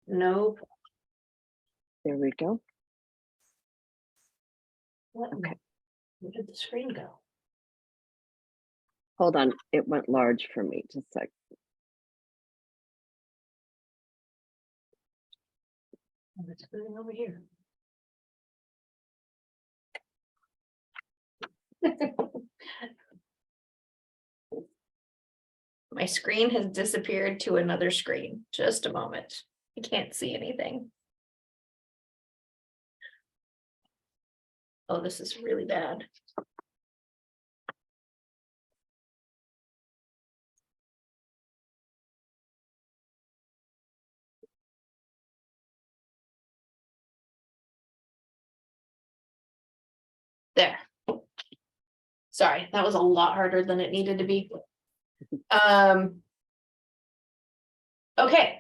No. There we go. What? Okay. Where did the screen go? Hold on. It went large for me. Just a sec. Oh, it's moving over here. My screen has disappeared to another screen. Just a moment. I can't see anything. Oh, this is really bad. There. Sorry, that was a lot harder than it needed to be. Okay.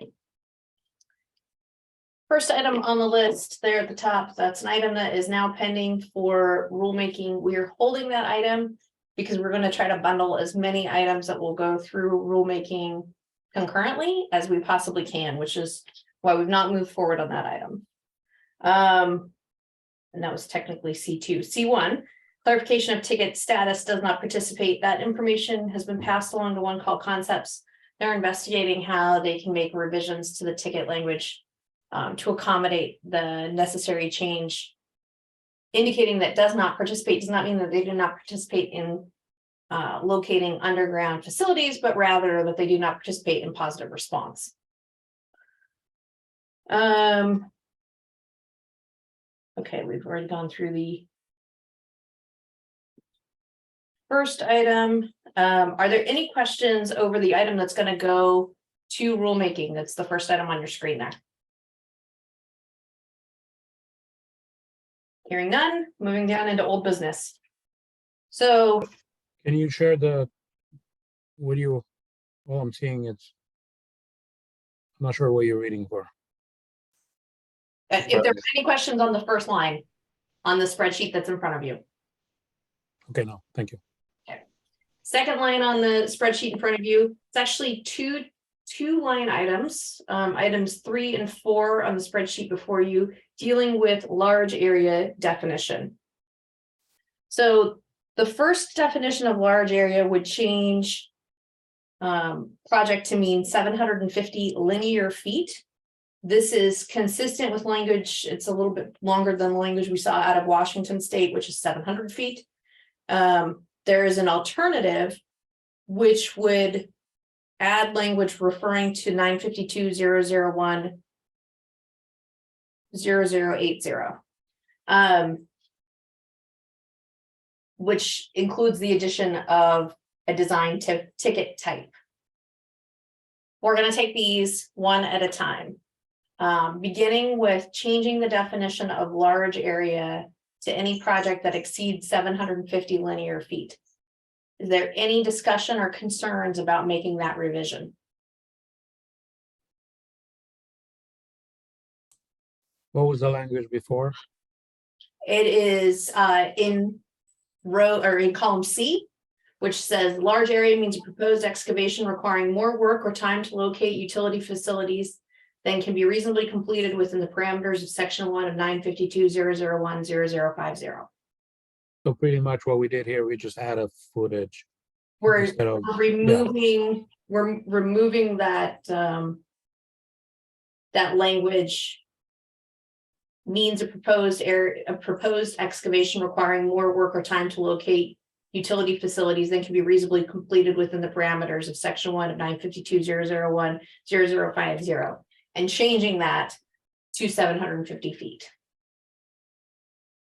First item on the list there at the top, that's an item that is now pending for rulemaking. We are holding that item because we're going to try to bundle as many items that will go through rulemaking concurrently as we possibly can, which is why we've not moved forward on that item. And that was technically C2. C1, clarification of ticket status does not participate. That information has been passed along to One Call Concepts. They're investigating how they can make revisions to the ticket language to accommodate the necessary change. Indicating that does not participate does not mean that they do not participate in locating underground facilities, but rather that they do not participate in positive response. Okay, we've already gone through the first item. Are there any questions over the item that's going to go to rulemaking? That's the first item on your screen there. Hearing none, moving down into old business. So Can you share the video? All I'm seeing is, I'm not sure what you're reading for. if there's any questions on the first line on the spreadsheet that's in front of you. Okay, no, thank you. Second line on the spreadsheet in front of you, it's actually two line items, items 3 and 4 on the spreadsheet before you, dealing with large area definition. So the first definition of large area would change project to mean 750 linear feet. This is consistent with language. It's a little bit longer than the language we saw out of Washington State, which is 700 feet. There is an alternative which would add language referring to 952.001.0080, which includes the addition of a design ticket type. We're going to take these one at a time, beginning with changing the definition of large area to any project that exceeds 750 linear feet. Is there any discussion or concerns about making that revision? What was the language before? It is in row or in column C, which says large area means a proposed excavation requiring more work or time to locate utility facilities than can be reasonably completed within the parameters of section 1 of 952.001.0050. So pretty much what we did here, we just added footage. We're instead of- removing, we're removing that that language means a proposed excavation requiring more work or time to locate utility facilities than can be reasonably completed within the parameters of section 1 of 952.001.0050, and changing that to 750 feet,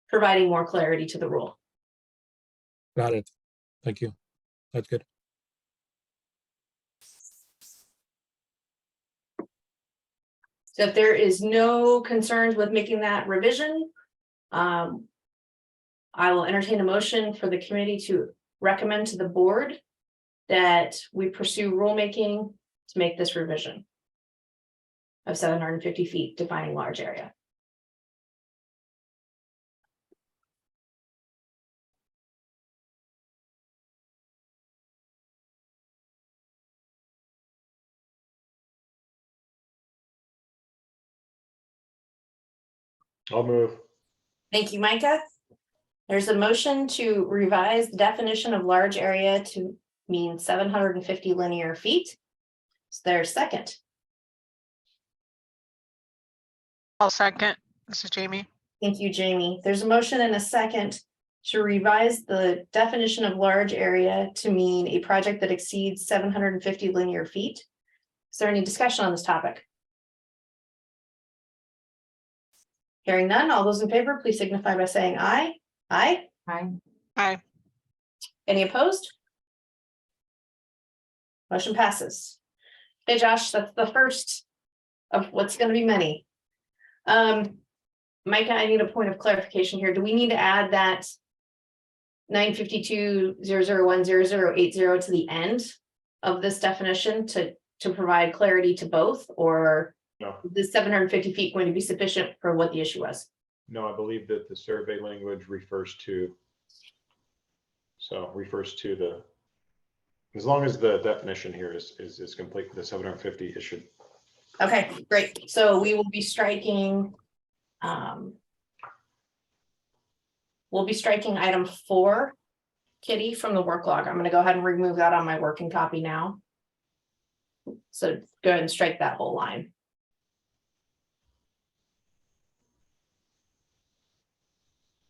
providing more clarity to the rule. Got it. Thank you. That's good. So if there is no concerns with making that revision, I will entertain a motion for the committee to recommend to the board that we pursue rulemaking to make this revision of 750 feet defining large area. I'll move. Thank you, Micah. There's a motion to revise the definition of large area to mean 750 linear feet. Is there a second? I'll second. This is Jamie. Thank you, Jamie. There's a motion and a second to revise the definition of large area to mean a project that exceeds 750 linear feet. Is there any discussion on this topic? Hearing none, all those in favor, please signify by saying aye. Aye. Aye. Any opposed? Motion passes. Hey, Josh, that's the first of what's going to be many. Micah, I need a point of clarification here. Do we need to add that 952.001.0080 to the end of this definition to provide clarity to both, or No, is 750 feet going to be sufficient for what the issue was? no, I believe that the survey language refers to the, as long as the definition here is complete, the 750, it should. Okay, great. So we will be striking. We'll be striking item 4, Kitty, from the work log. I'm going to go ahead and remove that on my working copy now. So go ahead and strike that whole line.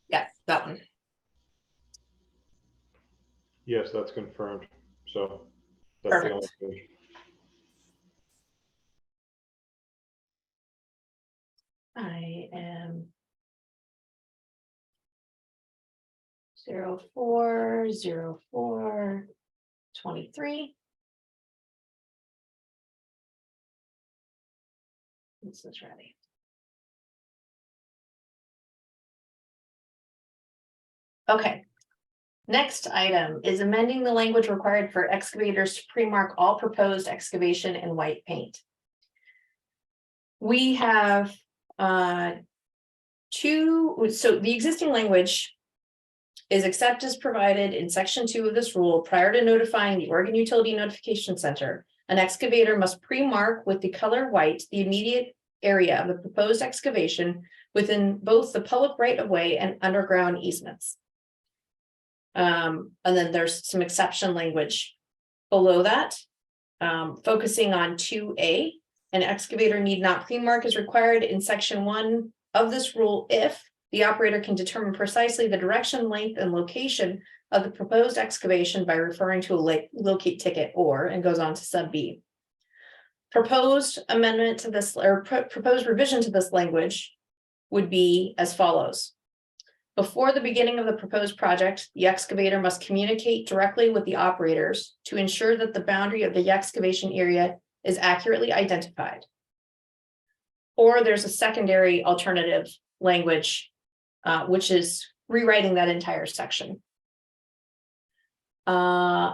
Yeah, that one. Yes, that's confirmed. So that's the only thing. I am 040423. This is ready. Okay. Next item is amending the language required for excavators to pre-mark all proposed excavation in white paint. We have so the existing language is except as provided in section 2 of this rule. Prior to notifying the Oregon Utility Notification Center, an excavator must pre-mark with the color white the immediate area of the proposed excavation within both the public right-of-way and underground easements. And then there's some exception language below that, focusing on 2A. An excavator need not pre-mark as required in section 1 of this rule if the operator can determine precisely the direction, length, and location of the proposed excavation by referring to a locate ticket, or, and goes on to sub B. Proposed amendment to this, or proposed revision to this language would be as follows. Before the beginning of the proposed project, the excavator must communicate directly with the operators to ensure that the boundary of the excavation area is accurately identified. Or there's a secondary alternative language, which is rewriting that entire section. Either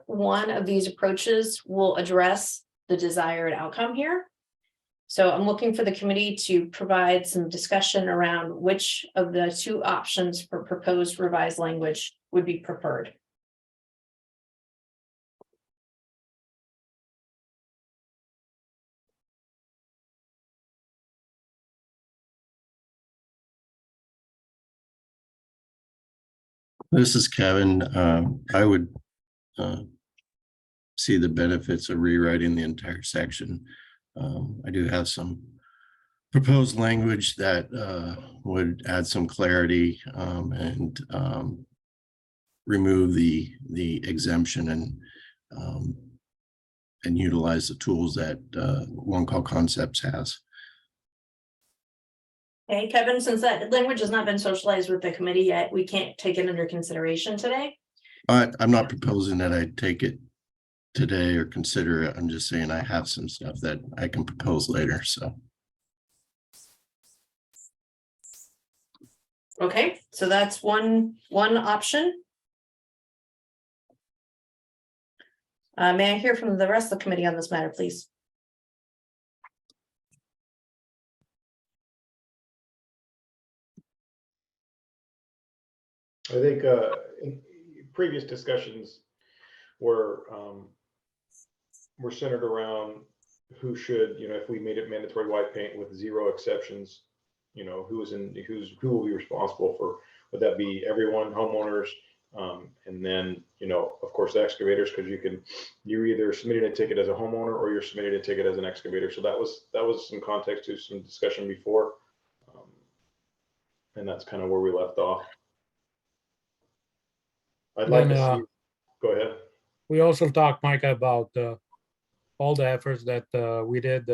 one of these approaches will address the desired outcome here. So I'm looking for the committee to provide some discussion around which of the 2 options for proposed revised language would be preferred. This is Kevin. I would see the benefits of rewriting the entire section. I do have some proposed language that would add some clarity and remove the exemption and utilize the tools that OUNC OAR Concepts has. Okay, Kevin, since that language has not been socialized with the committee yet, we can't take it under consideration today. I'm not proposing that I take it today or consider it. I'm just saying I have some stuff that I can propose later, so. Okay, so that's one option. May I hear from the rest of the committee on this matter, please? I think in previous discussions were centered around who should, if we made it mandatory white paint with 0 exceptions, you know, who will be responsible for, would that be everyone, homeowners? And then, you know, of course, the excavators, because you're either submitting a ticket as a homeowner or you're submitting a ticket as an excavator. So that was some context to some discussion before. And that's kind of where we left off. I'd like to see, go ahead. We also talked, Micah, about all the efforts that we did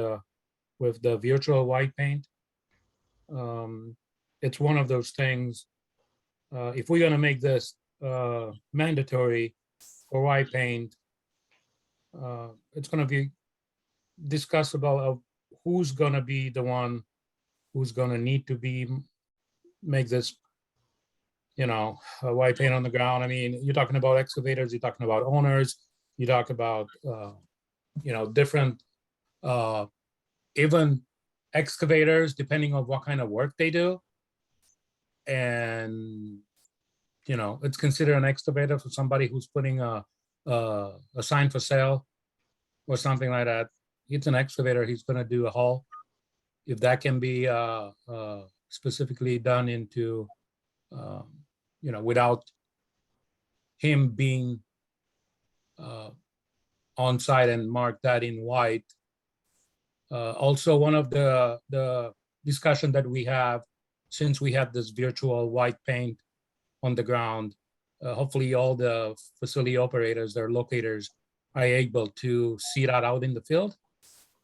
with the virtual white paint. It's one of those things, if we're gonna make this mandatory for white paint, it's gonna be discussed about who's gonna be the one who's gonna need to make this, you know, white paint on the ground. I mean, you're talking about excavators, you're talking about owners, you talk about, you know, different, even excavators, depending on what kind of work they do. And, you know, it's considered an excavator for somebody who's putting a sign for sale or something like that. It's an excavator, he's gonna do a haul. If that can be specifically done into, you know, without him being on site and mark that in white. Also, one of the discussion that we have, since we have this virtual white paint on the ground, hopefully all the facility operators, their locators, are able to see that out in the field,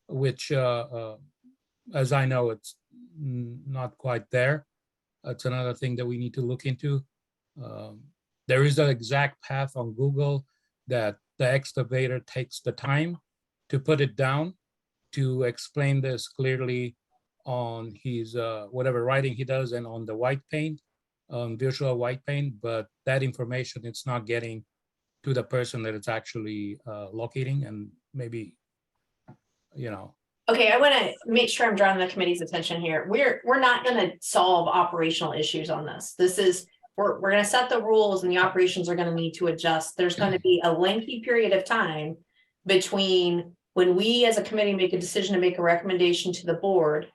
which, as I know, it's not quite there. That's another thing that we need to look into. There is an exact path on Google that the excavator takes the time to put it down to explain this clearly on his whatever writing he does and on the white paint, virtual white paint, but that information it's not getting to the person that it's actually locating, and maybe, you know. Okay, I want to make sure I'm drawing the committee's attention here. We're not going to solve operational issues on this. We're going to set the rules and the operations are going to need to adjust. There's going to be a lengthy period of time between when we as a committee make a decision to make a recommendation to the board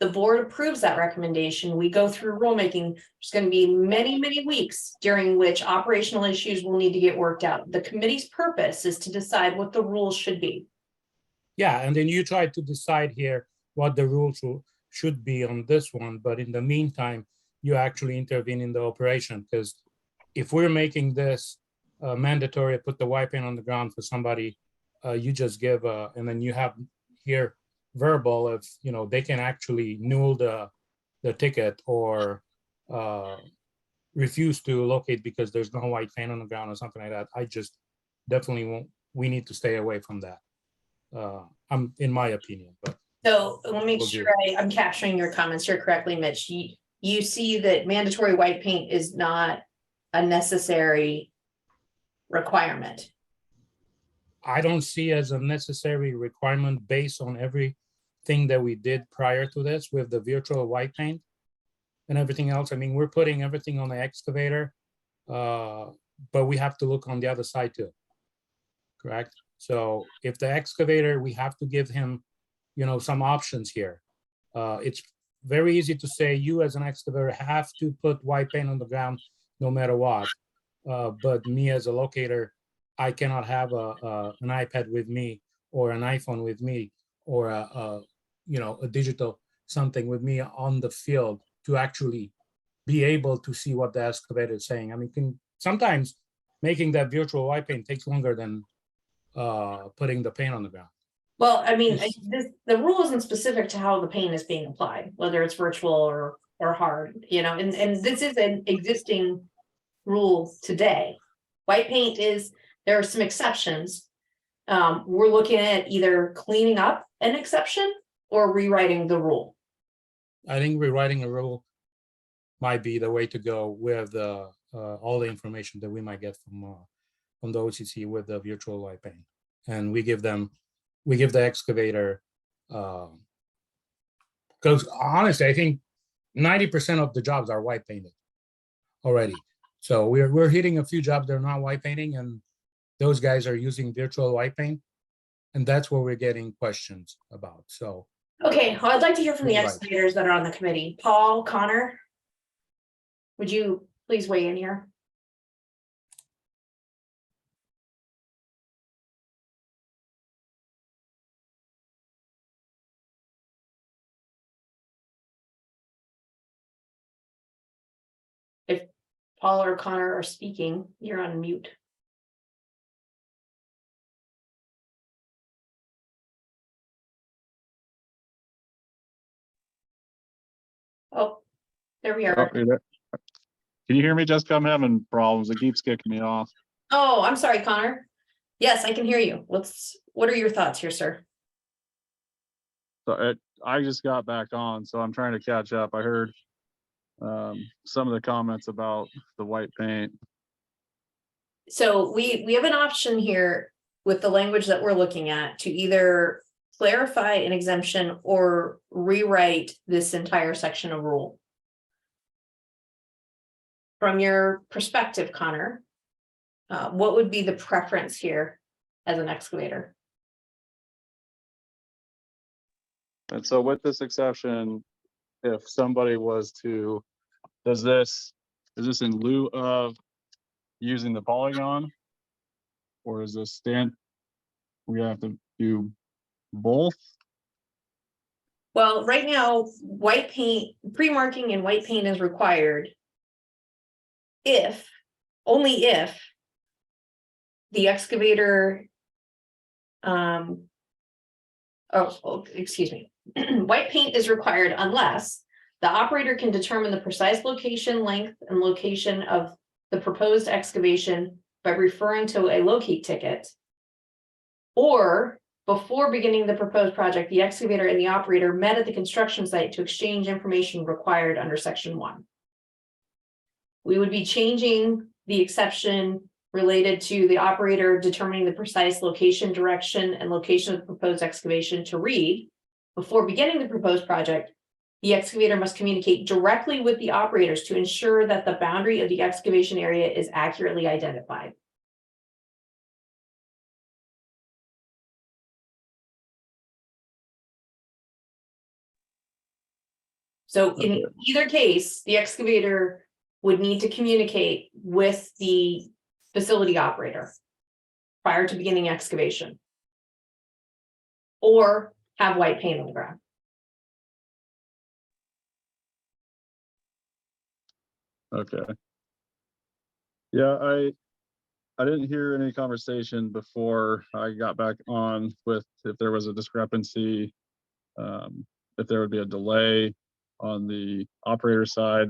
approves that recommendation, we go through rulemaking. There's going to be many, many weeks during which operational issues will need to get worked out. The committee's purpose is to decide what the rules should be. Yeah, and then you try to decide here what the rules should be on this one, but in the meantime, you actually intervene in the operation, because if we're making this mandatory, put the white paint on the ground for somebody, you just give, and then you have here verbal if, you know, they can actually null the ticket or refuse to locate because there's no white paint on the ground or something like that. I just definitely won't, we need to stay away from that. I'm in my opinion, but. So let me make Will sure do. I'm capturing your comments here correctly, Mitch. You see that mandatory white paint is not a necessary requirement. I don't see as a necessary requirement based on everything that we did prior to this with the virtual white paint and everything else. I mean, we're putting everything on the excavator, but we have to look on the other side too. Correct? So if the excavator, we have to give him, you know, some options here. It's very easy to say you as an excavator have to put white paint on the ground no matter what. But me as a locator, I cannot have an iPad with me or an iPhone with me or you know, a digital something with me on the field to actually be able to see what the excavator is saying. I mean, sometimes making that virtual white paint takes longer than putting the paint on the ground. Well, I mean, Yes. the rule isn't specific to how the paint is being applied, whether it's virtual or hard, you know, and this is an existing rule today. White paint is, there are some exceptions. We're looking at either cleaning up an exception or rewriting the rule. I think rewriting a rule might be the way to go with all the information that we might get from the OCC with the virtual white paint, and we give the excavator, because honestly, I think 90% of the jobs are white painted already. So we're hitting a few jobs that are not white painting, and those guys are using virtual white paint, and that's what we're getting questions about. So Okay, well, I'd like to hear from the Right. excavators that are on the committee. Paul, Connor? Would you please weigh in here? If Paul or Connor are speaking, you're on mute. Oh, there we Oh, are. you're there. Can you hear me, Jessica? I'm having problems. It keeps kicking me off. Oh, I'm sorry, Connor. Yes, I can hear you. What are your thoughts here, sir? So I just got back on, so I'm trying to catch up. I heard some of the comments about the white paint. So we have an option here with the language that we're looking at to either clarify an exemption or rewrite this entire section of rule. From your perspective, Connor, what would be the preference here as an excavator? And so with this exception, if somebody was to, is this in lieu of using the polygon? Or is this we have to do both? Well, right now, white paint, pre-marking and white paint is required only if the excavator, excuse me. White paint is required unless the operator can determine the precise location, length, and location of the proposed excavation by referring to a locate ticket. Or before beginning the proposed project, the excavator and the operator met at the construction site to exchange information required under section 1. We would be changing the exception related to the operator determining the precise location, direction, and location of the proposed excavation to read, before beginning the proposed project, the excavator must communicate directly with the operators to ensure that the boundary of the excavation area is accurately identified. So in either case, the excavator would need to communicate with the facility operator prior to beginning excavation, or have white paint on the ground. Okay. Yeah, I didn't hear any conversation before I got back on with if there was a discrepancy, if there would be a delay on the operator side.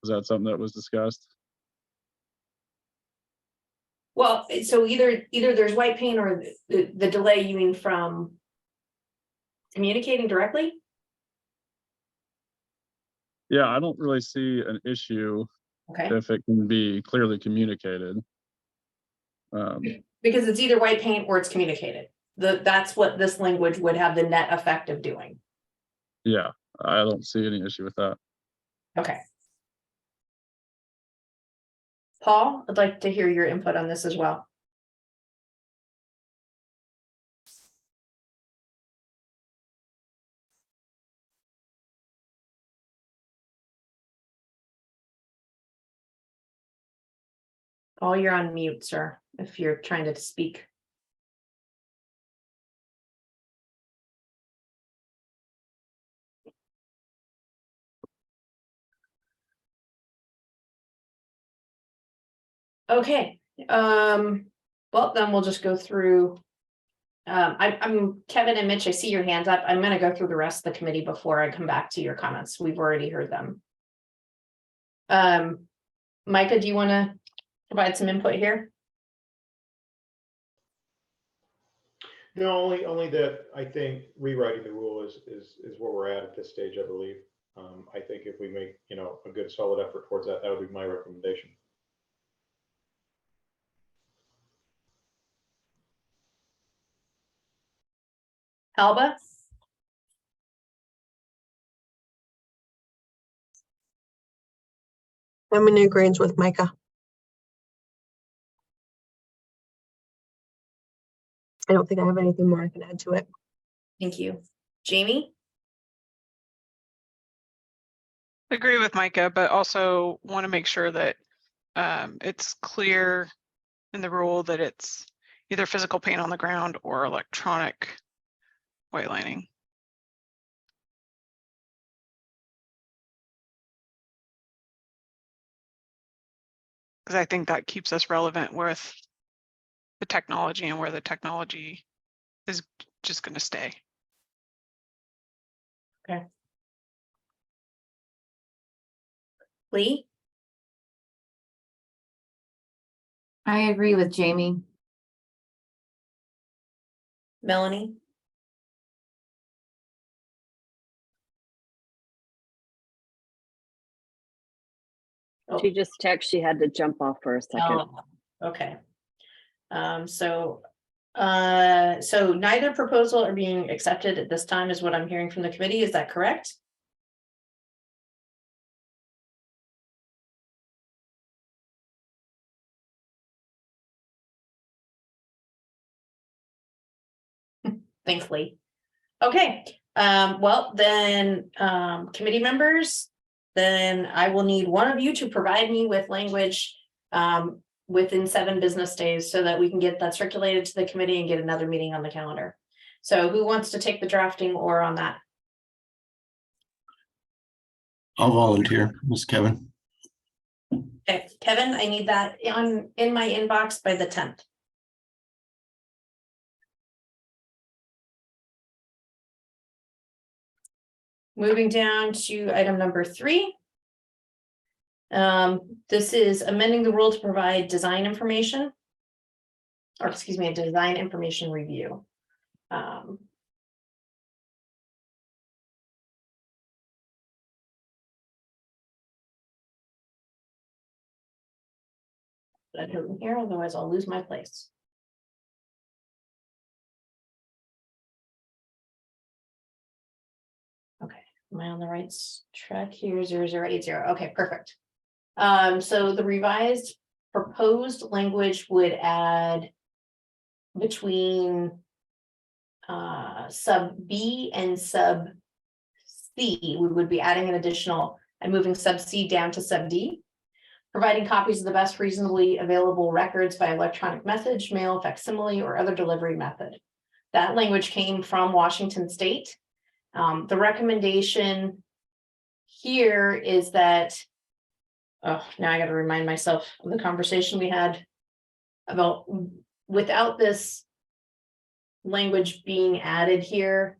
Was that something that was discussed? Well, so either there's white paint or the delay, you mean from communicating directly? Yeah, I don't really see an issue Okay, if it can be clearly communicated. because it's either white paint or it's communicated. That's what this language would have the net effect of doing. Yeah, I don't see any issue with that. Okay. Paul, I'd like to hear your input on this as well. Paul, you're on mute, sir, if you're trying to speak. Okay, well, then we'll just go through. I'm Kevin and Mitch, I see your hands up. I'm gonna go through the rest of the committee before I come back to your comments. We've already heard them. Micah, do you want to provide some input here? No, only that I think rewriting the rule is where we're at this stage, I believe. I think if we make, a good solid effort towards that, that would be my recommendation. Alba? I'm in agreement with Micah. I don't think I have anything more I can add to it. Thank you. Jamie? Agree with Micah, but also want to make sure that it's clear in the rule that it's either physical paint on the ground or electronic white lining. Because I think that keeps us relevant with the technology and where the technology is just going to stay. Lee? I agree with Jamie. Melanie? Oh. She just texted, she had to jump off for a second. Oh, okay. So neither proposal are being accepted at this time is what I'm hearing from the committee. Is that correct? Thankfully. Okay, well then, committee members, then I will need one of you to provide me with language within 7 business days so that we can get that circulated to the committee and get another meeting on the calendar. So who wants to take the drafting or on that? I'll volunteer, Ms. Kevin. Okay, Kevin, I need that in my inbox by the 10th. Moving down to item number 3. This is amending the rule to provide design information. Or excuse me, a design information review. I put it here, otherwise I'll lose my place. Okay, am I on the right track here? 0080. Okay, perfect. So the revised proposed language would add between sub B and sub C. We would be adding an additional and moving sub C down to sub D. Providing copies of the best reasonably available records by electronic message, mail, facsimile, or other delivery method. That language came from Washington State. The recommendation here is that, oh, now I got to remind myself of the conversation we had about without this language being added here.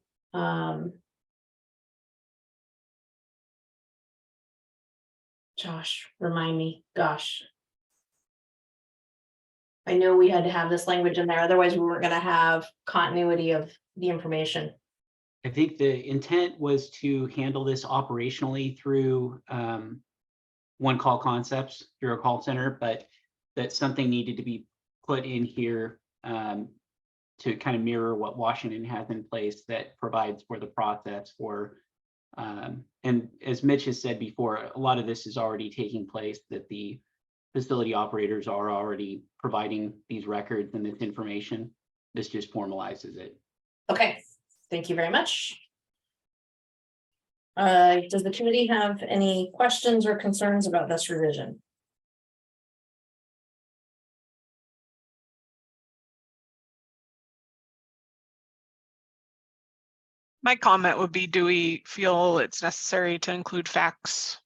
Josh, remind me, gosh. I know we had to have this language in there, otherwise we weren't going to have continuity of the information. I think the intent was to handle this operationally through one call concepts through a call center, but that something needed to be put in here to kind of mirror what Washington has in place that provides for the process for and as Mitch has said before, a lot of this is already taking place, that the facility operators are already providing these records and this information. This just formalizes it. Okay, thank you very much. Does the committee have any questions or concerns about this revision? My comment would be, do we feel it's necessary to include facts?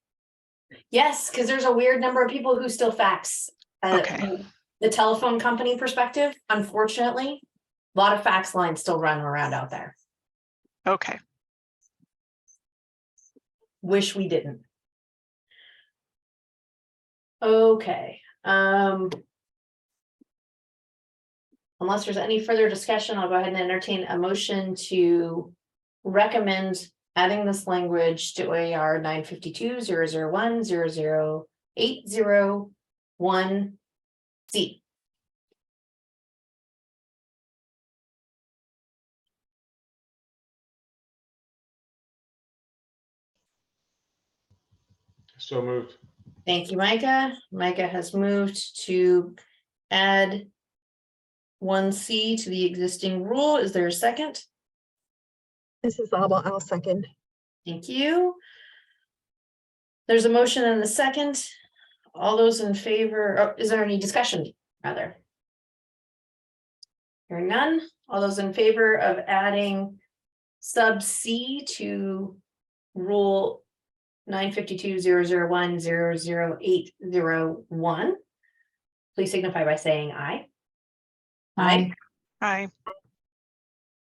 Yes, because there's a weird number of people who still fax. Okay. From the telephone company perspective, unfortunately, a lot of fax lines still run around out there. Okay. Wish we didn't. Okay. Unless there's any further discussion, I'll go ahead and entertain a motion to recommend adding this language to OAR 952-001-00801C. So moved. Thank you, Micah. Micah has moved to add 1C to the existing rule. Is there a second? This is Alba. I'll second. Thank you. There's a motion and a second. All those in favor, or is there any discussion, rather? Hearing none. All those in favor of adding sub C to rule 952.001.00801, please signify by saying aye. Aye. Aye.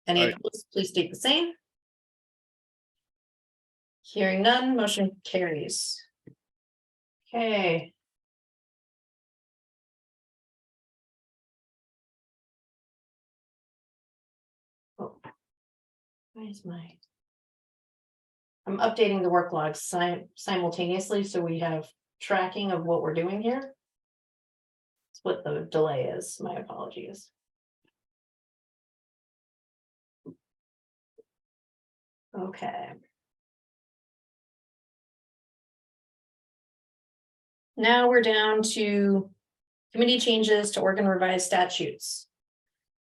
Any Aye. opposed, please state the same. Hearing none, motion carries. Okay. Oh. Why is my? I'm updating the work logs simultaneously, so we have tracking of what we're doing here. That's what the delay is. My apologies. Okay. Now we're down to committee changes to Oregon revised statutes.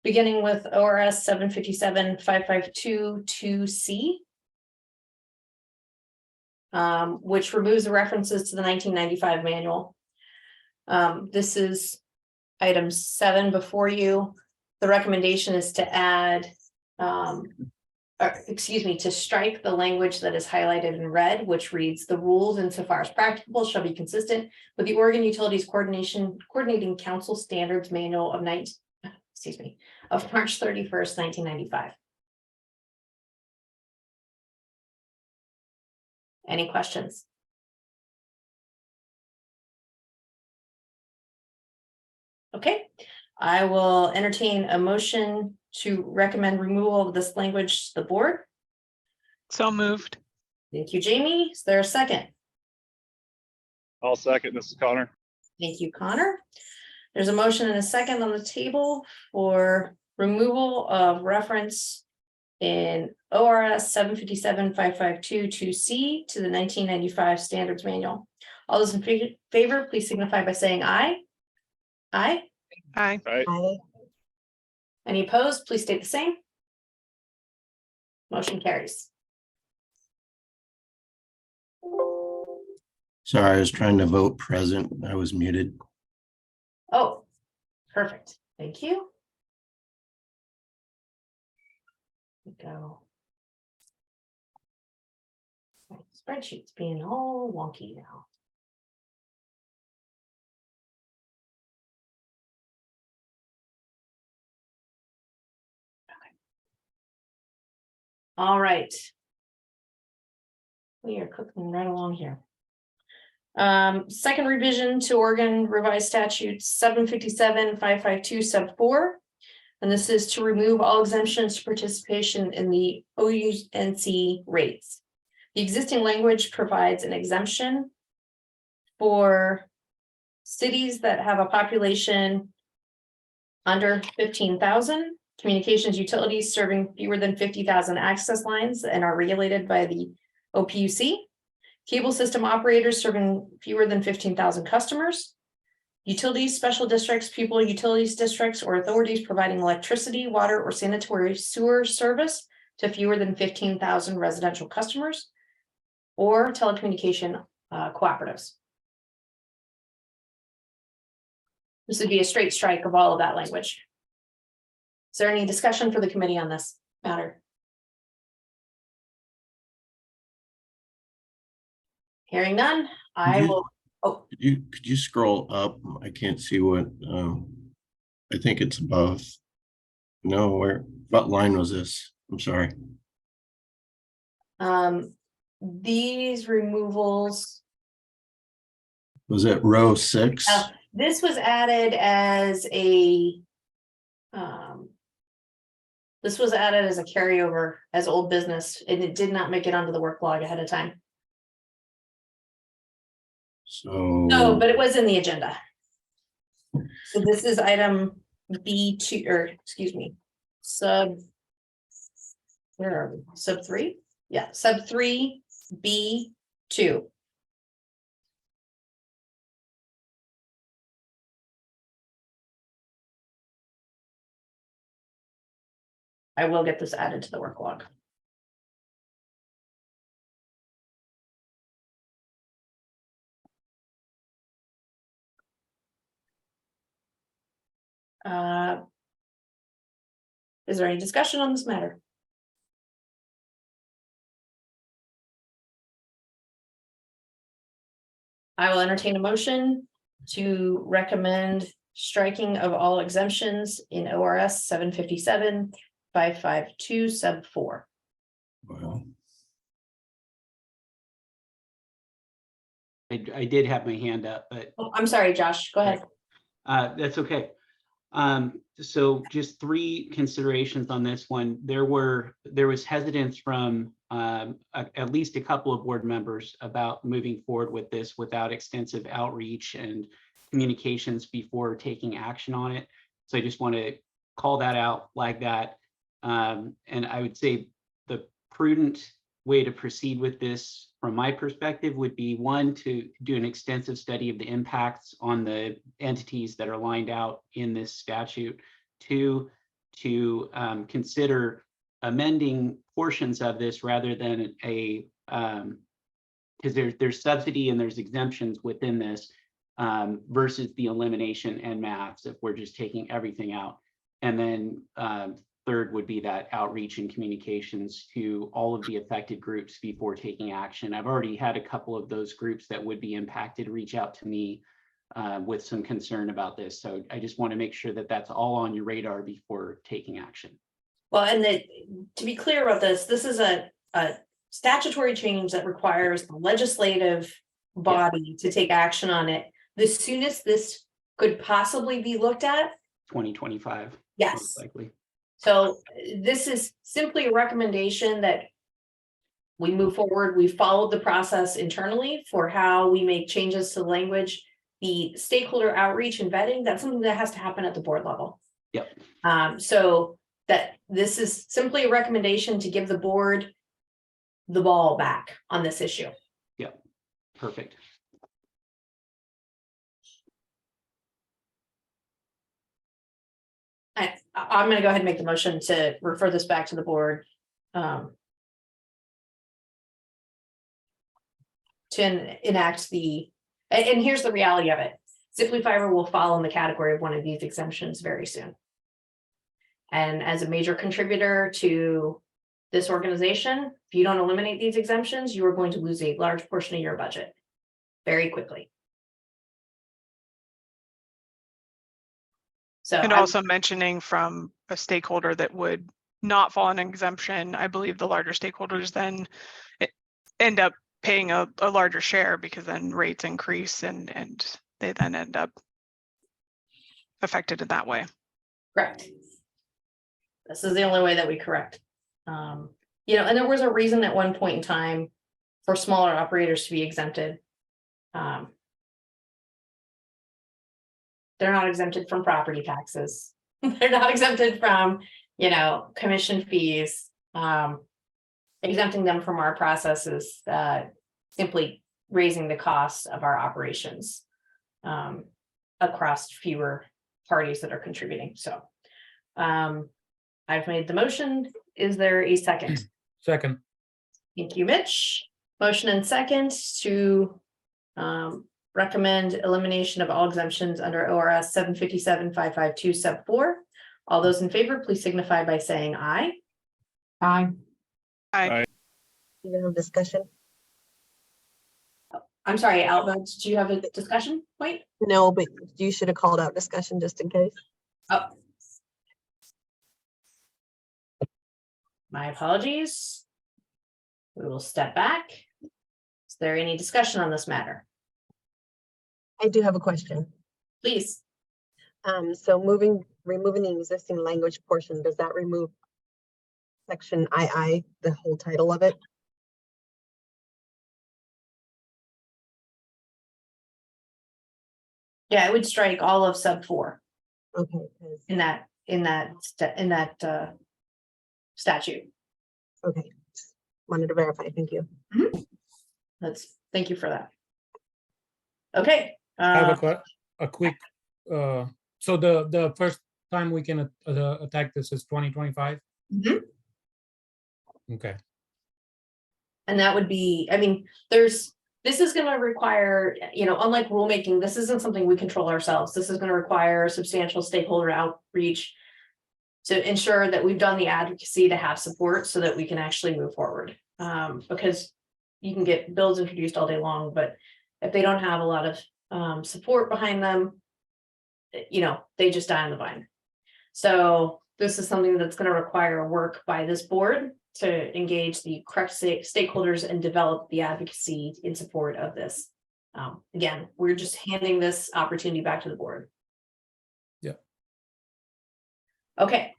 Beginning with ORS 757-552-2C. Which removes the references to the 1995 manual. This is item 7 before you. The recommendation is to add, to strike the language that is highlighted in red, which reads, the rules insofar as practicable shall be consistent with the Oregon Utilities Coordinating Council Standards Manual of March 31st, 1995. Any questions? Okay, I will entertain a motion to recommend removal of this language to the board. So moved. Thank you, Jamie. Is there a second? I'll second. This is Connor. Thank you, Connor. There's a motion and a second on the table for removal of reference in ORS 757-552-2C to the 1995 Standards Manual. All those in favor, please signify by saying aye. Aye. Aye. Aye. Aye. Any opposed, please state the same. Motion carries. Sorry, I was trying to vote present. I was muted. Oh, perfect. Thank you. Go. My spreadsheet's being all wonky now. All right. We are cooking right along here. Second revision to Oregon revised statutes 757-552 sub 4. And this is to remove all exemptions to participation in the OUNC rates. The existing language provides an exemption for cities that have a population under 15,000, communications utilities serving fewer than 50,000 access lines and are regulated by the OPUC, cable system operators serving fewer than 15,000 customers, utilities, special districts, pupil utilities districts, or authorities providing electricity, water, or sanitary sewer service to fewer than 15,000 residential customers, or telecommunication cooperatives. This would be a straight strike of all of that language. Is there any discussion for the committee on this matter? Hearing none, I will. Oh, Could you scroll up? I can't see what, I think it's above. No, what line was this? I'm sorry. these removals. Was it row 6? This was added as a. This was added as a carryover as old business, and it did not make it onto the work log ahead of time. No, but it was in the agenda. So this is item B2, or excuse me, where are we? Sub 3? Yeah, sub 3 B2. I will get this added to the work log. Is there any discussion on this matter? I will entertain a motion to recommend striking of all exemptions in ORS 757-552 sub 4. Well, I did have my hand up, but Oh, I'm sorry, Josh, go ahead. that's okay. So just three considerations on this one. There was hesitance from at least a couple of board members about moving forward with this without extensive outreach and communications before taking action on it. So I just want to call that out, flag that. And I would say the prudent way to proceed with this from my perspective would be, one, to do an extensive study of the impacts on the entities that are lined out in this statute. Two, to consider amending portions of this rather than a, because there's subsidy and there's exemptions within this versus the elimination en masse if we're just taking everything out. And then third would be that outreach and communications to all of the affected groups before taking action. I've already had a couple of those groups that would be impacted reach out to me with some concern about this. So I just want to make sure that that's all on your radar before taking action. Well, and to be clear about this, this is a statutory change that requires the legislative body to take action on it. The soonest this could possibly be looked at. 2025. Yes. Most likely. So this is simply a recommendation that we move forward. We followed the process internally for how we make changes to the language. The stakeholder outreach and vetting, that's something that has to happen at the board level. Yep. So that this is simply a recommendation to give the board the ball back on this issue. Yep. Perfect. I'm going to go ahead and make the motion to refer this back to the board. To enact the, and here's the reality of it. Simply Fiber will fall in the category of one of these exemptions very soon. And as a major contributor to this organization, if you don't eliminate these exemptions, you are going to lose a large portion of your budget very quickly. So And also mentioning from a stakeholder that would not fall in exemption, I believe the larger stakeholders then end up paying a larger share because then rates increase and they then end up affected in that way. correct. This is the only way that we correct. And there was a reason at one point in time for smaller operators to be exempted. They're not exempted from property taxes. They're not exempted from, commission fees. Exempting them from our processes, simply raising the cost of our operations across fewer parties that are contributing. So I've made the motion. Is there a second? Second. Thank you, Mitch. Motion and second to recommend elimination of all exemptions under ORS 757-552 sub 4. All those in favor, please signify by saying aye. Aye. Aye. You gonna have discussion? I'm sorry, Alva, did you have a discussion point? No, but you should have called out discussion just in case. Oh. My apologies. We will step back. Is there any discussion on this matter? I do have a question. Please. So removing the existing language portion, does that remove section II, the whole title of it? Yeah, I would strike all of sub 4 Okay, 'cause- in that statute. okay. Just wanted to verify. Thank you. Thank you for that. Okay. I have a quick, so the first time we can attack this is 2025? Mhm. Okay, And that would be, there's this is gonna require, unlike rulemaking, this isn't something we control ourselves. This is gonna require substantial stakeholder outreach to ensure that we've done the advocacy to have support so that we can actually move forward. Because you can get bills introduced all day long, but if they don't have a lot of support behind them, they just die on the vine. So this is something that's going to require work by this board to engage the correct stakeholders and develop the advocacy in support of this. Again, we're just handing this opportunity back to the board. Yeah. Okay.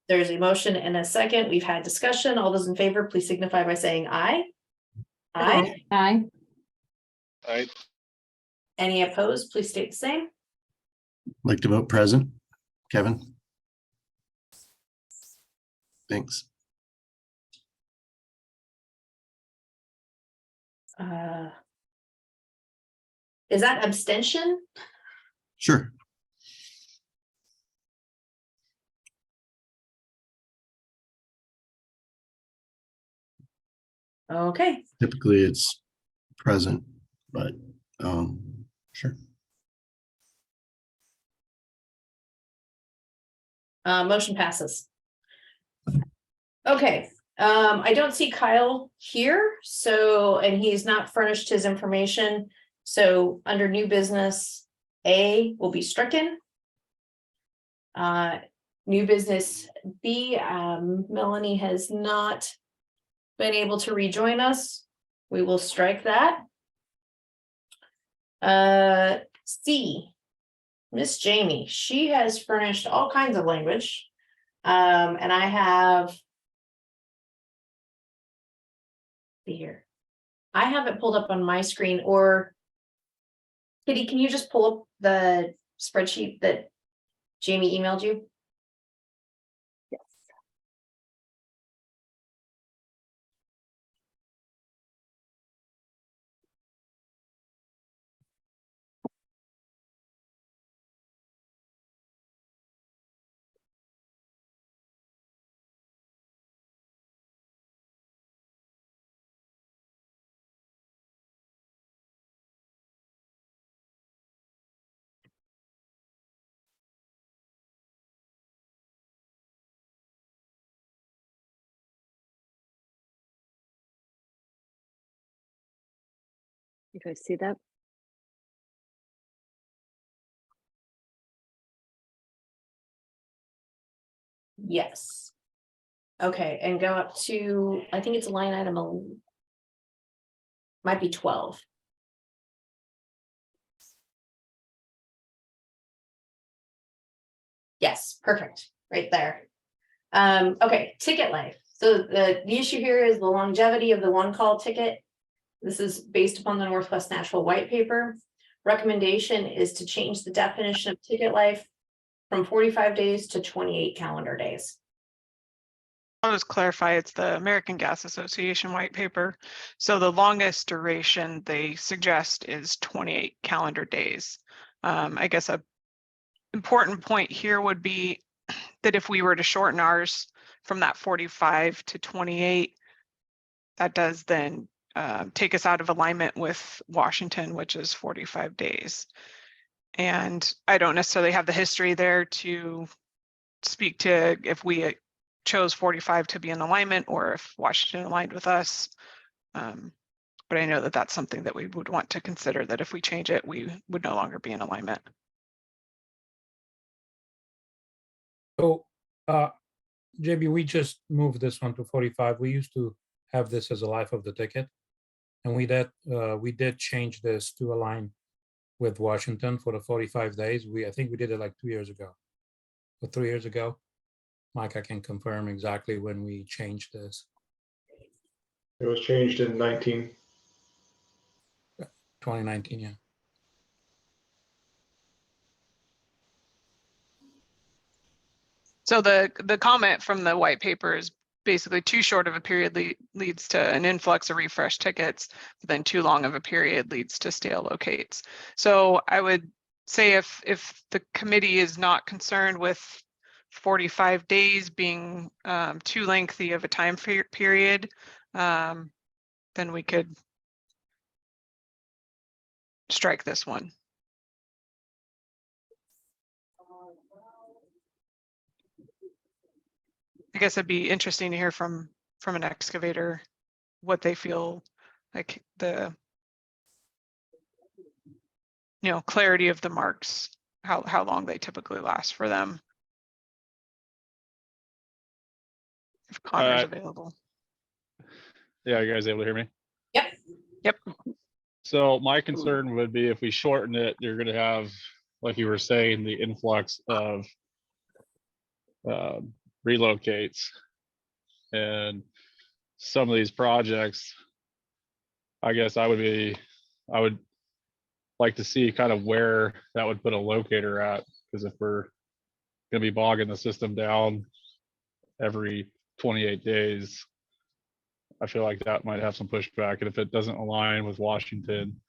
There's a motion and a second. We've had discussion. All those in favor, please signify by saying aye. Aye. Aye. Aye. Any opposed, please state the same. Like to vote present. Kevin? Thanks. Is that abstention? Sure. Okay, Typically it's present, but sure. motion passes. Okay, I don't see Kyle here, and he's not furnished his information. So under new business, A will be stricken. New business B, Melanie has not been able to rejoin us. We will strike that. C, Miss Jamie, she has furnished all kinds of language. And I have here. I have it pulled up on my screen, or Kitty, can you just pull up the spreadsheet that Jamie emailed you? Yes. You guys see that? Yes. Okay, and go up to, I think it's line item, might be 12. Yes, perfect, right there. Okay, ticket life. So the issue here is the longevity of the one call ticket. This is based upon the Northwest Nashville White Paper. Recommendation is to change the definition of ticket life from 45 days to 28 calendar days. I'll just clarify, it's the American Gas Association white paper. So the longest duration they suggest is 28 calendar days. I guess a important point here would be that if we were to shorten ours from that 45 to 28, that does then take us out of alignment with Washington, which is 45 days. And I don't necessarily have the history there to speak to if we chose 45 to be in alignment or if Washington aligned with us. But I know that that's something that we would want to consider, that if we change it, we would no longer be in alignment. So, JB, we just moved this one to 45. We used to have this as a life of the ticket. And we did change this to align with Washington for the 45 days. I think we did it like 2 years ago or 3 years ago. Mike, I can confirm exactly when we changed this. It was changed in 2019, yeah. So the comment from the white paper is basically too short of a period leads to an influx of refresh tickets, but then too long of a period leads to stale locates. So I would say if the committee is not concerned with 45 days being too lengthy of a time period, then we could strike this one. I guess it'd be interesting to hear from an excavator what they feel like the clarity of the marks, how long they typically last for them. If Connor's available. Yeah, you guys able to hear me? Yep. Yep. So my concern would be if we shorten it, you're gonna have, like you were saying, the influx of relocates. And some of these projects, I guess I would like to see kind of where that would put a locator at, because if we're gonna be bogging the system down every 28 days, I feel like that might have some pushback. And if it doesn't align with Washington,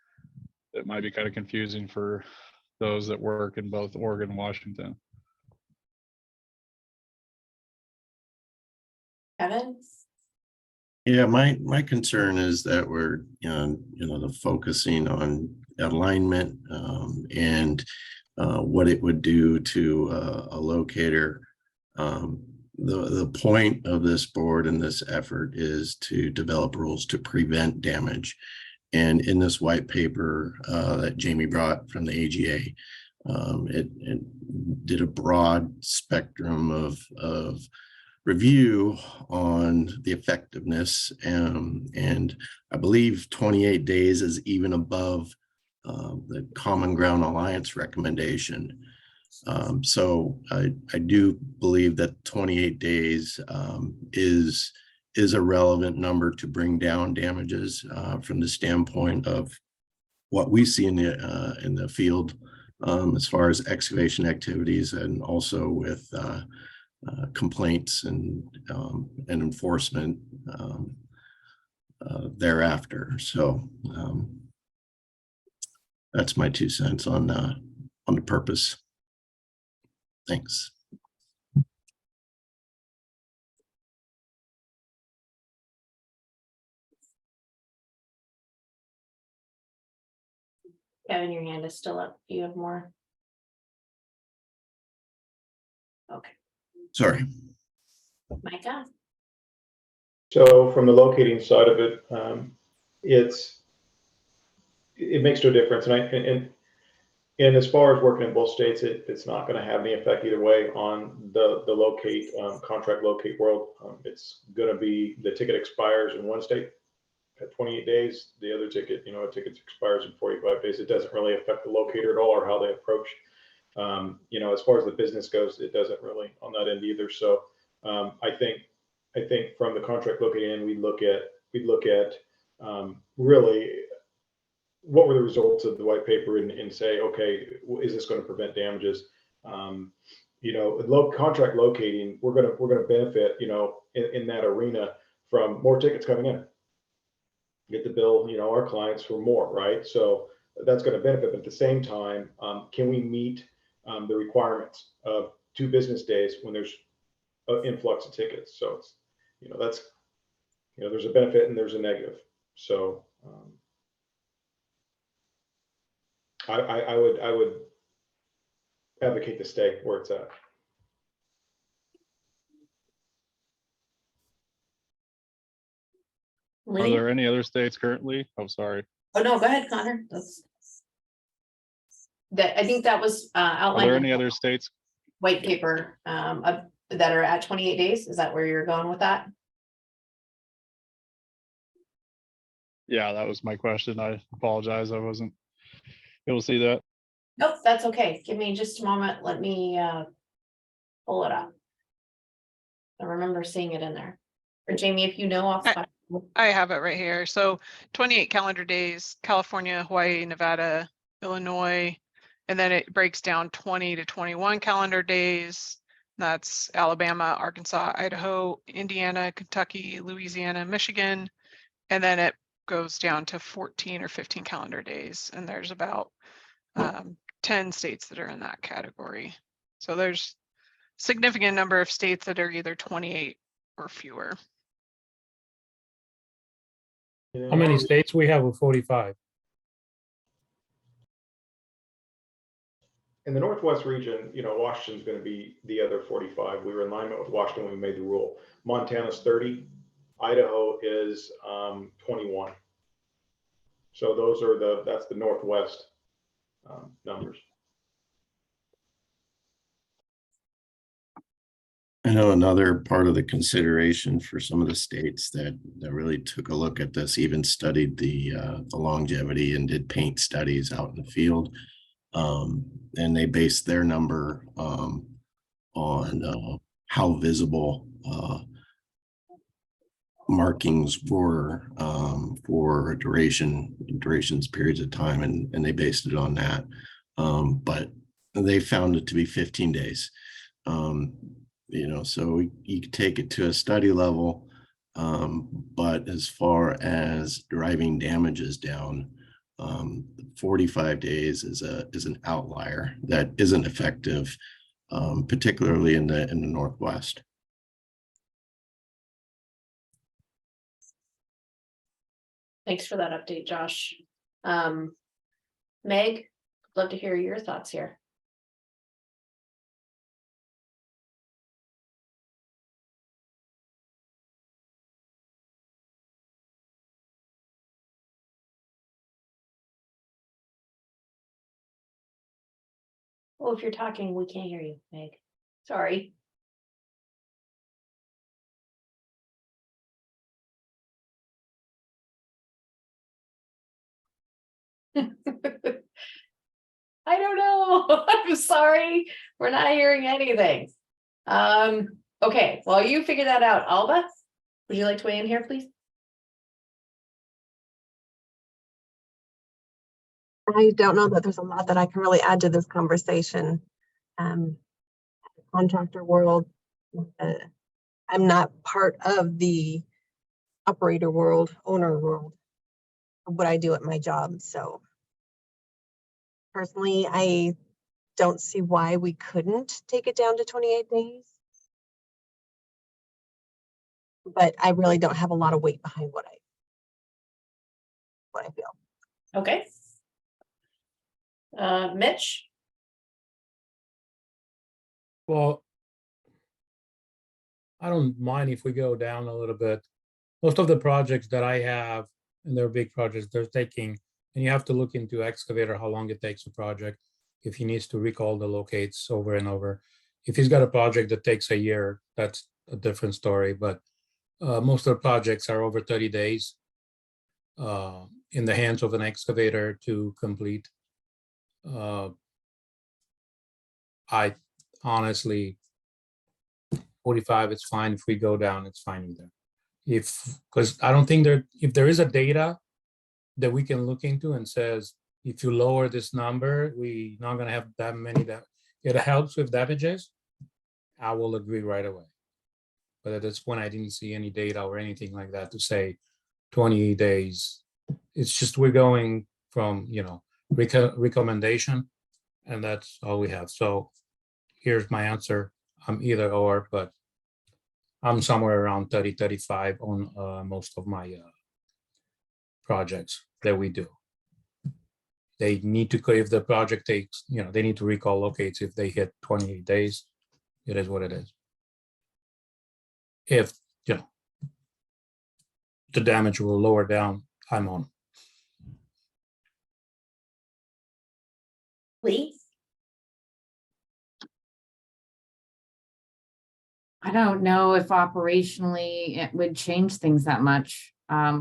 it might be kind of confusing for those that work in both Oregon and Washington. Kevin? Yeah, my concern is that we're, the focusing on alignment and what it would do to a locator. The point of this board and this effort is to develop rules to prevent damage. And in this white paper that Jamie brought from the AGA, it did a broad spectrum of review on the effectiveness, and I believe 28 days is even above the Common Ground Alliance recommendation. So I do believe that 28 days is a relevant number to bring down damages from the standpoint of what we see in the field as far as excavation activities, and also with complaints and enforcement thereafter. So that's my 2 cents on the purpose. Thanks. Kevin, your hand is still up. Do you have more? Okay, Sorry. Micah? So from the locating side of it, it makes no difference. And as far as working in both states, it's not going to have any effect either way on the locate contract locate world. It's going to be, the ticket expires in one state at 28 days. The other ticket, a ticket expires in 45 days. It doesn't really affect the locator at all, or how they approach. As far as the business goes, it doesn't really on that end either. So I think from the contract locating end, we'd look at really what were the results of the white paper, and say, okay, is this going to prevent damages? Low contract locating, we're going to benefit, in that arena from more tickets coming in. Get the bill, our clients for more, right? So that's going to benefit. But at the same time, can we meet the requirements of 2 business days when there's an influx of tickets? So it's, that's, there's a benefit and there's a negative. So I would advocate to stay where it's at. Are there any other states currently? I'm sorry. Oh, no, go ahead, Connor. I think that was Are outlined there in any the other states? white paper that are at 28 days. Is that where you're going with that? Yeah, that was my question. I apologize. I wasn't able to see that. Nope, that's okay. Give me just a moment. Let me pull it up. I remember seeing it in there. Or Jamie, if you know off the top. I have it right here. So 28 calendar days, California, Hawaii, Nevada, Illinois, and then it breaks down 20 to 21 calendar days. That's Alabama, Arkansas, Idaho, Indiana, Kentucky, Louisiana, Michigan. And then it goes down to 14 or 15 calendar days. And there's about 10 states that are in that category. So there's significant number of states that are either 28 or fewer. How many states we have with 45? in the Northwest region, you know, Washington's going to be the other 45. We were in alignment with Washington when we made the rule. Montana's 30. Idaho is 21. So those are that's the Northwest numbers. I know another part of the consideration for some of the states that really took a look at this, even studied the longevity and did paint studies out in the field. And they based their number on how visible markings were for durations, periods of time, and they based it on that. But they found it to be 15 days. You know, so you could take it to a study level, but as far as driving damages down, 45 days is an outlier that isn't effective, particularly in the Northwest. Thanks for that update, Josh. Meg, I'd love to hear your thoughts here. Well, if you're talking, we can't hear you, Meg. Sorry. I don't know. I'm sorry. We're not hearing anything. Okay, while you figure that out, Alba, would you like to weigh in here, please? I don't know that there's a lot that I can really add to this conversation. Contractor world, I'm not part of the operator world, owner world, what I do at my job. So personally, I don't see why we couldn't take it down to 28 days. But I really don't have a lot of weight behind what I feel. Okay. Mitch? Well, I don't mind if we go down a little bit. Most of the projects that I have, and they're big projects, they're taking, and you have to look into excavator, how long it takes a project, if he needs to recall the locates over and over. If he's got a project that takes a year, that's a different story, but most of the projects are over 30 days in the hands of an excavator to complete. I honestly, 45, it's fine. If we go down, it's fine either. Because I don't think if there is a data that we can look into and says, if you lower this number, we're not going to have that many that it helps with damages, I will agree right away. But at this point, I didn't see any data or anything like that to say 20 days. It's just we're going from, you know, recommendation, and that's all we have. So here's my answer. I'm either or, but I'm somewhere around 30, 35 on most of my projects that we do. They need to, if the project takes, you know, they need to recall locates if they hit 28 days. It is what it is. If, you know, the damage will lower down, I'm on. Please. I don't know if operationally it would change things that much. At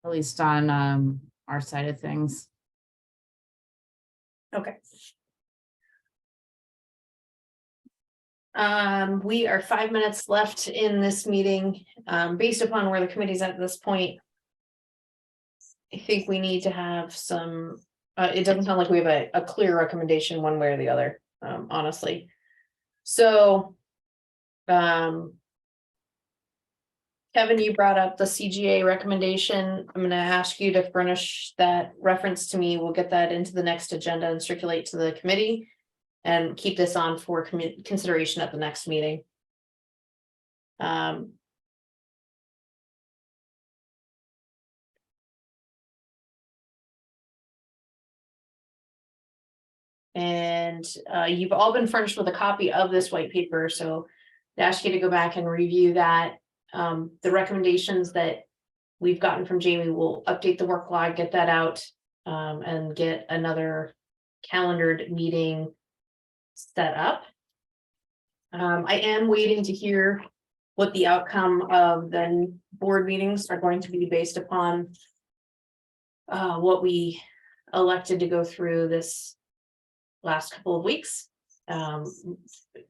least on our side of things. Okay. We are 5 minutes left in this meeting. Based upon where the committee's at this point, I think we need to have some, it doesn't sound like we have a clear recommendation one way or the other, honestly. So, Kevin, you brought up the CGA recommendation. I'm going to ask you to furnish that reference to me. We'll get that into the next agenda and circulate to the committee and keep this on for consideration at the next meeting. And you've all been furnished with a copy of this white paper, so I ask you to go back and review that. The recommendations that we've gotten from Jamie will update the work log, get that out, and get another calendared meeting set up. I am waiting to hear what the outcome of the board meetings are going to be based upon what we elected to go through this last couple of weeks,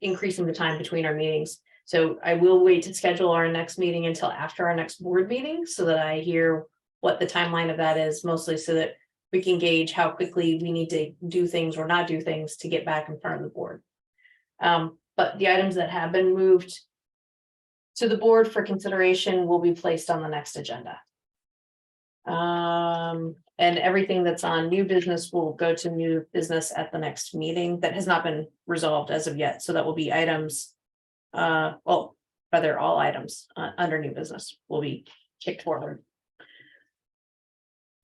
increasing the time between our meetings. So I will wait to schedule our next meeting until after our next board meeting so that I hear what the timeline of that is, mostly so that we can gauge how quickly we need to do things or not do things to get back in front of the board. But the items that have been moved to the board for consideration will be placed on the next agenda. And everything that's on new business will go to new business at the next meeting that has not been resolved as of yet. So that will be items, well, rather all items under new business will be kicked forward.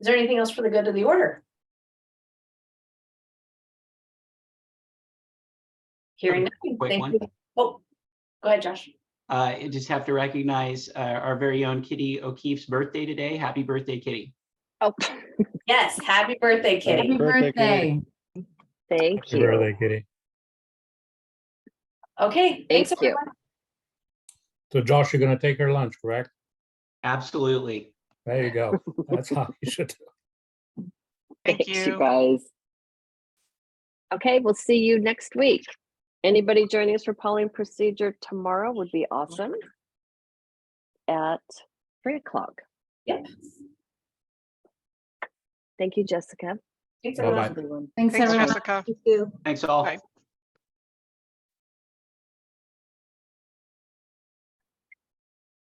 Is there anything else for the good of the order? Hearing nothing. Quick Thank one. you. Oh, go ahead, Josh. I just have to recognize our very own Kitty O'Keefe's birthday today. Happy birthday, Kitty. Oh, Yes, happy birthday, Kitty. Happy birthday, birthday. thank Happy you. birthday, Kitty. Okay, thanks Thank you. everyone. So Josh, you're gonna take her lunch, correct? Absolutely. There you go. That's how you should do. Thank Thanks, you you. guys. Okay, we'll see you next week. Anybody joining us for polling procedure tomorrow would be awesome. At 3 o'clock. Yep. Thank you, Jessica. Thanks, Bye-bye. everyone. Everyone. Thanks, Thanks, everyone. Jessica. Thank you. Thanks all. Bye.